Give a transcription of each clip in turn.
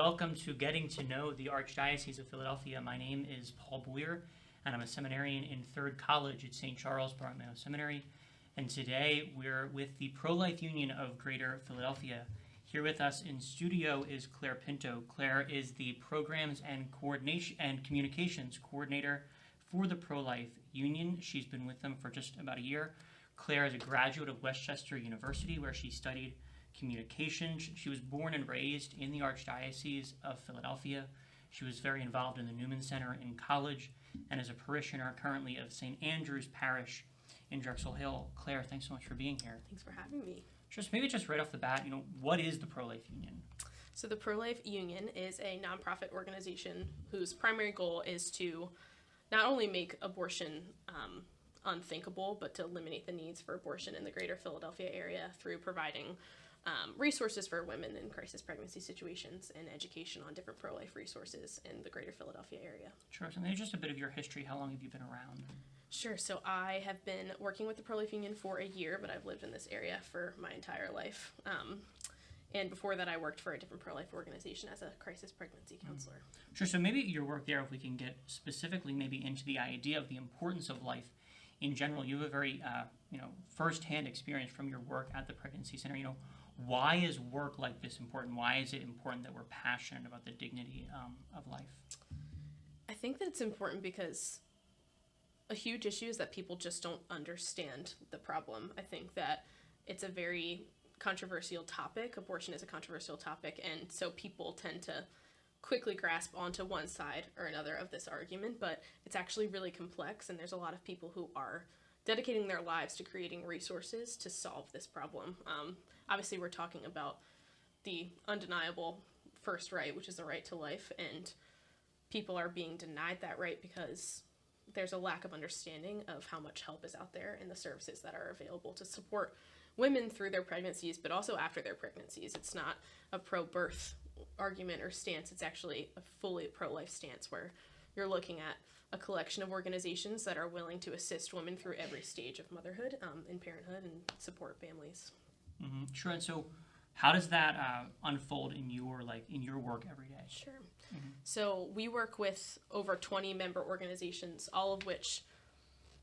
welcome to Getting to Know the Archdiocese of Philadelphia. My name is Paul Boyer, and I'm a seminarian in Third College at St. Charles Borromeo Seminary. And today we're with the ProLife Union of Greater Philadelphia. Here with us in studio is Claire Pinto. Claire is the Programs and Coordination and Communications Coordinator for the ProLife Union. She's been with them for just about a year. Claire is a graduate of Westchester University, where she studied communications. She was born and raised in the Archdiocese of Philadelphia. She was very involved in the Newman Center in college and is a parishioner currently of St. Andrew's Parish in Drexel Hill. Claire, thanks so much for being here. Thanks for having me. Just right off the bat, what is the ProLife Union? So the ProLife Union is a nonprofit organization whose primary goal is to not only make abortion unthinkable, but to eliminate the needs for abortion in the greater Philadelphia area through providing resources for women in crisis pregnancy situations and education on different pro-life resources in the greater Philadelphia area. Sure. So maybe just a bit of your history. How long have you been around? Sure. So I have been working with the ProLife Union for a year, but I've lived in this area for my entire life. And before that, I worked for a different pro-life organization as a crisis pregnancy counselor. Sure. So maybe your work there, if we can get specifically maybe into the idea of the importance of life in general. You have a very, firsthand experience from your work at the pregnancy center. Why is work like this important? Why is it important that we're passionate about the dignity of life? I think that it's important because a huge issue is that people just don't understand the problem. I think that it's a very controversial topic. Abortion is a controversial topic, and so people tend to quickly grasp onto one side or another of this argument, but it's actually really complex, and there's a lot of people who are dedicating their lives to creating resources to solve this problem. Obviously, we're talking about the undeniable first right, which is the right to life, and people are being denied that right because there's a lack of understanding of how much help is out there and the services that are available to support women through their pregnancies, but also after their pregnancies. It's not a pro-birth argument or stance. It's actually a fully pro-life stance where you're looking at a collection of organizations that are willing to assist women through every stage of motherhood and parenthood and support families. Mm-hmm. Sure. And so how does that unfold in your work every day? Sure. Mm-hmm. So we work with over 20 member organizations, all of which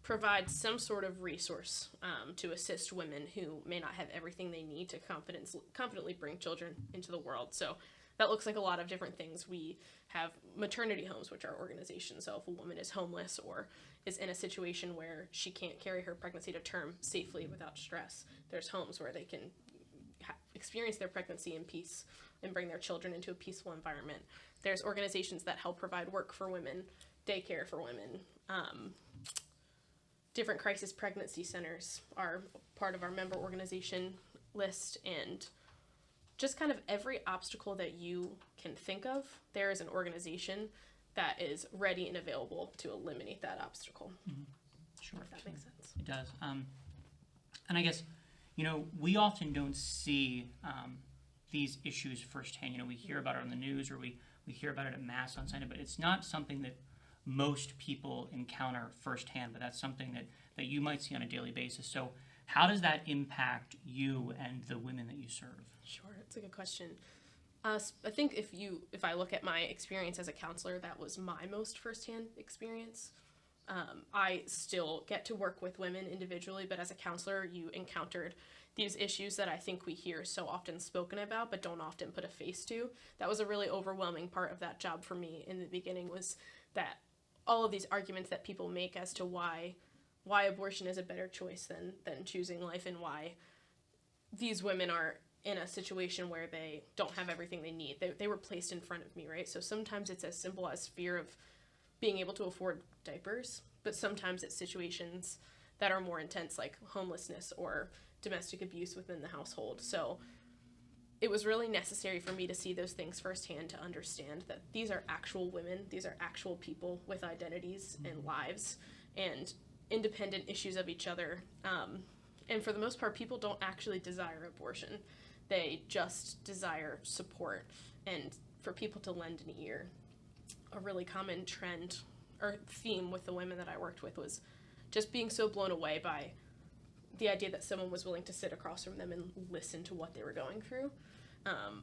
provide some sort of resource to assist women who may not have everything they need to confidently bring children into the world. So that looks like a lot of different things. We have maternity homes, which are organizations. So if a woman is homeless or is in a situation where she can't carry her pregnancy to term safely without stress, there's homes where they can experience their pregnancy in peace and bring their children into a peaceful environment. There's organizations that help provide work for women, daycare for women. Different crisis pregnancy centers are part of our member organization list, and just kind of every obstacle that you can think of, there is an organization that is ready and available to eliminate that obstacle. Mm-hmm. Sure. If that makes sense. It does. And I guess, we often don't see these issues firsthand. We hear about it on the news, or we hear about it at Mass on Sunday, but it's not something that most people encounter firsthand, but that's something that you might see on a daily basis. So how does that impact you and the women that you serve? Sure, it's a good question. I think if I look at my experience as a counselor, that was my most firsthand experience. I still get to work with women individually, but as a counselor, you encountered these issues that I think we hear so often spoken about, but don't often put a face to. That was a really overwhelming part of that job for me in the beginning, was that all of these arguments that people make as to why abortion is a better choice than choosing life, and why these women are in a situation where they don't have everything they need. They were placed in front of me, right? So sometimes it's as simple as fear of being able to afford diapers, but sometimes it's situations that are more intense, like homelessness or domestic abuse within the household. So it was really necessary for me to see those things firsthand, to understand that these are actual women, these are actual people with identities and lives and independent issues of each other. And for the most part, people don't actually desire abortion. They just desire support, and for people to lend an ear. A really common trend or theme with the women that I worked with was just being so blown away by the idea that someone was willing to sit across from them and listen to what they were going through.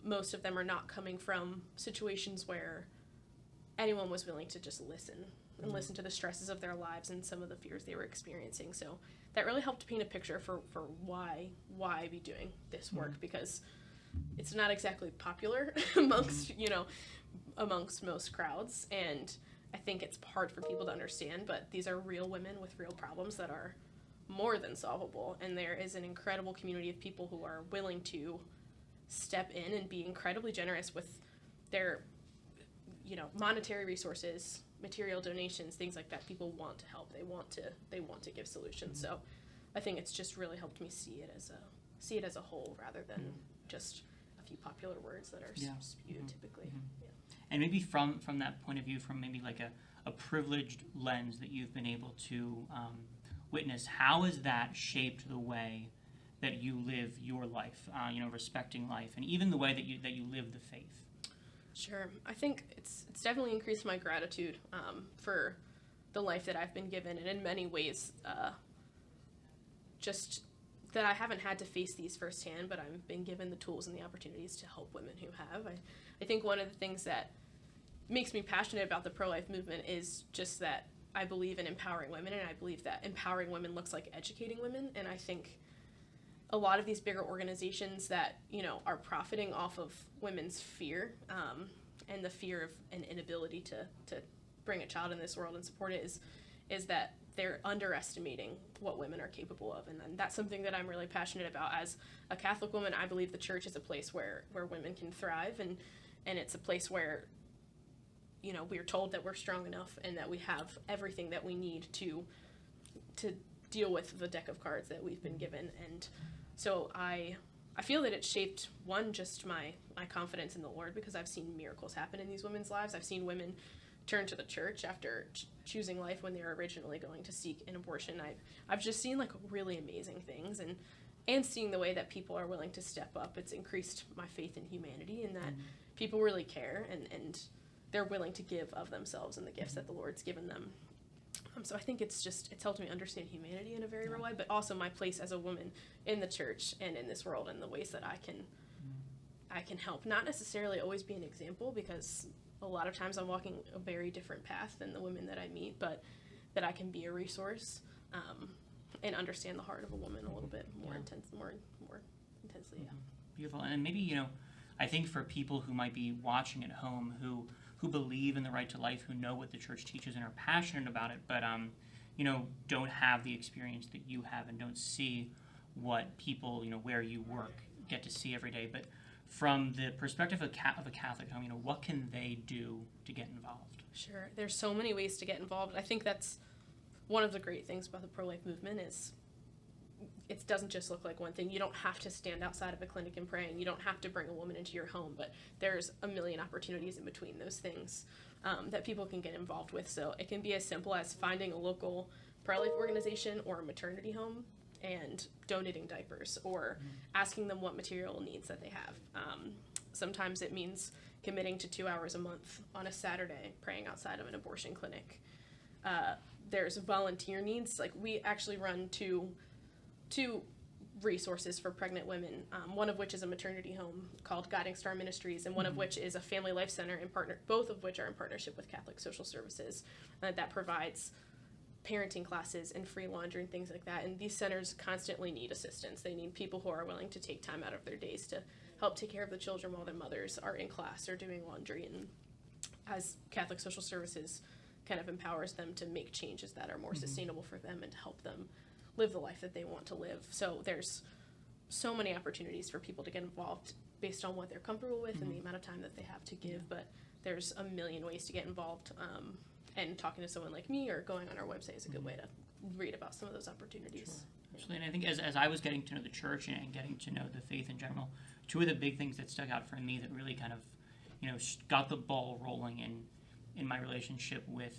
Most of them are not coming from situations where anyone was willing to just listen and listen to the stresses of their lives and some of the fears they were experiencing. So that really helped paint a picture for why I be doing this work, because it's not exactly popular amongst, amongst most crowds. And I think it's hard for people to understand, but these are real women with real problems that are more than solvable. And there is an incredible community of people who are willing to step in and be incredibly generous with their, monetary resources, material donations, things like that. People want to help. They want to give solutions. So I think it's just really helped me see it as a whole rather than just a few popular words that are spewed typically. Yeah. And maybe from that point of view, from maybe like a privileged lens that you've been able to witness, how has that shaped the way that you live your life, respecting life, and even the way that you live the faith? Sure. I think it's definitely increased my gratitude for the life that I've been given, and in many ways, just that I haven't had to face these firsthand, but I've been given the tools and the opportunities to help women who have. I think one of the things that makes me passionate about the pro-life movement is just that I believe in empowering women, and I believe that empowering women looks like educating women. And I think a lot of these bigger organizations that, are profiting off of women's fear and the fear of an inability to bring a child in this world and support it is that they're underestimating what women are capable of. And that's something that I'm really passionate about. As a Catholic woman, I believe the church is a place where women can thrive, and it's a place where, we're told that we're strong enough and that we have everything that we need to deal with the deck of cards that we've been given. And so I feel that it shaped, one, just my confidence in the Lord, because I've seen miracles happen in these women's lives. I've seen women turn to the church after choosing life when they were originally going to seek an abortion. I've just seen really amazing things, and seeing the way that people are willing to step up. It's increased my faith in humanity, and that people really care and they're willing to give of themselves and the gifts that the Lord's given them. So I think it's helped me understand humanity in a very real way, but also my place as a woman in the church and in this world, and the ways that I can help. Not necessarily always be an example, because a lot of times I'm walking a very different path than the women that I meet, but that I can be a resource and understand the heart of a woman a little bit more intensely. Yeah. Beautiful. And maybe, I think for people who might be watching at home who believe in the right to life, who know what the church teaches and are passionate about it, but don't have the experience that you have and don't see what people, where you work, get to see every day. But from the perspective of a Catholic home, what can they do to get involved? Sure. There's so many ways to get involved. I think that's one of the great things about the pro-life movement is it doesn't just look like one thing. You don't have to stand outside of a clinic and pray, and you don't have to bring a woman into your home, but there's a million opportunities in between those things that people can get involved with. So it can be as simple as finding a local pro-life organization or a maternity home and donating diapers, or asking them what material needs that they have. Sometimes it means committing to 2 hours a month on a Saturday, praying outside of an abortion clinic. There's volunteer needs. We actually run two resources for pregnant women, one of which is a maternity home called Guiding Star Ministries, and one of which is a family life center, both of which are in partnership with Catholic Social Services, that provides parenting classes and free laundry and things like that. And these centers constantly need assistance. They need people who are willing to take time out of their days to help take care of the children while their mothers are in class or doing laundry. And as Catholic Social Services kind of empowers them to make changes that are more sustainable for them and to help them live the life that they want to live. So there's so many opportunities for people to get involved based on what they're comfortable with and the amount of time that they have to give. But there's a million ways to get involved. And talking to someone like me or going on our website is a good way to read about some of those opportunities. Sure. Absolutely. And I think as I was getting to know the church and getting to know the faith in general, two of the big things that stuck out for me that really kind of, got the ball rolling in my relationship with,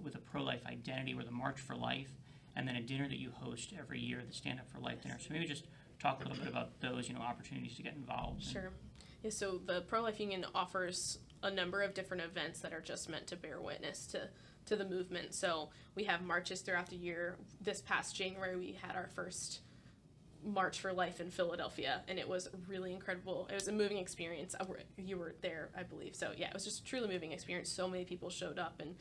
with a pro-life identity, were the March for Life, and then a dinner that you host every year, the Stand Up for Life dinner. So maybe just talk a little bit about those, opportunities to get involved. Sure. Yeah, so the Pro-Life Union offers a number of different events that are just meant to bear witness to the movement. So we have marches throughout the year. This past January, we had our first March for Life in Philadelphia, and it was really incredible. It was a moving experience. You were there, I believe. So yeah, it was just a truly moving experience. So many people showed up, and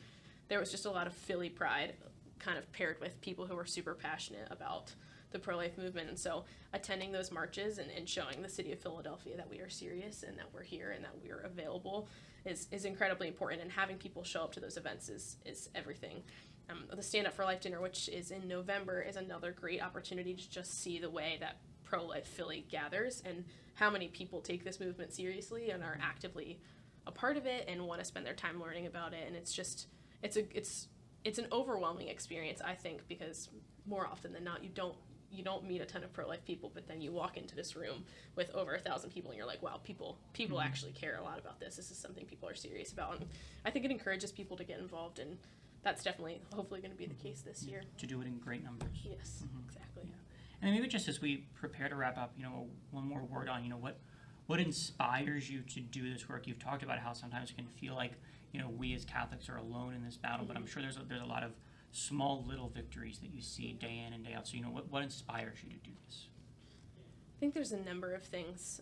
there was just a lot of Philly pride kind of paired with people who were super passionate about the pro-life movement. And so attending those marches and showing the city of Philadelphia that we are serious and that we're here and that we're available is incredibly important. And having people show up to those events is everything. The Stand Up for Life dinner, which is in November, is another great opportunity to just see the way that pro-life Philly gathers and how many people take this movement seriously and are actively a part of it and want to spend their time learning about it. And it's an overwhelming experience, I think, because more often than not, you don't meet a ton of pro-life people, but then you walk into this room with over 1,000 people and you're like, wow, people actually care a lot about this. This is something people are serious about. And I think it encourages people to get involved, and that's definitely, hopefully, going to be the case this year. To do it in great numbers. Yes, exactly. Yeah. And maybe just as we prepare to wrap up, one more word on, what inspires you to do this work? You've talked about how sometimes it can feel like, we as Catholics are alone in this battle, but I'm sure there's a lot of small little victories that you see day in and day out. So, what inspires you to do this? I think there's a number of things.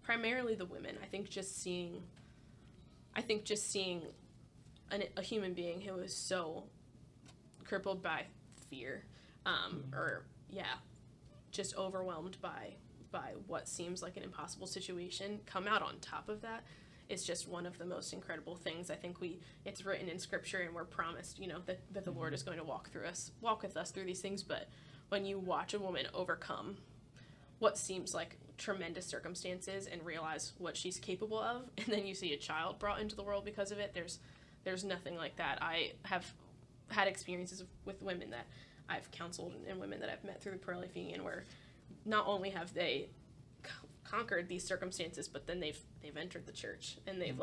Primarily the women. I think just seeing a human being who is so crippled by fear, just overwhelmed by what seems like an impossible situation, come out on top of that is just one of the most incredible things. I think it's written in Scripture, and we're promised, that the Lord is going to walk with us through these things. But when you watch a woman overcome what seems like tremendous circumstances and realize what she's capable of, and then you see a child brought into the world because of it, there's nothing like that. I have had experiences with women that I've counseled and women that I've met through the Pro-Life Union where not only have they conquered these circumstances, but then they've entered the church and they've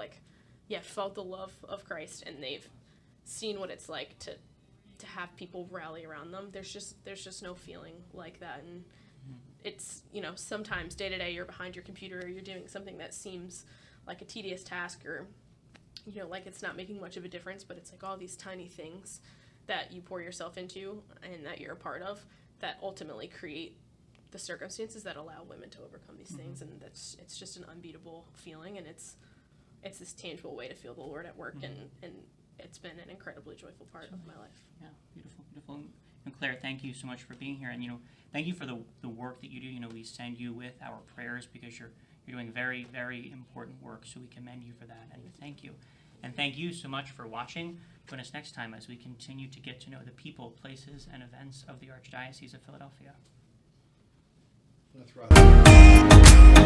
felt the love of Christ, and they've seen what it's like to have people rally around them. There's just no feeling like that. And it's, sometimes day to day you're behind your computer or you're doing something that seems like a tedious task, or like it's not making much of a difference, but it's like all these tiny things that you pour yourself into and that you're a part of that ultimately create the circumstances that allow women to overcome these things. And it's just an unbeatable feeling, and it's this tangible way to feel the Lord at work, and it's been an incredibly joyful part of my life. Yeah, beautiful. And Claire, thank you so much for being here, and thank you for the work that you do. We send you with our prayers because you're doing very, very important work, so we commend you for that, and thank you. And thank you so much for watching. Join us next time as we continue to get to know the people, places, and events of the Archdiocese of Philadelphia. That's right.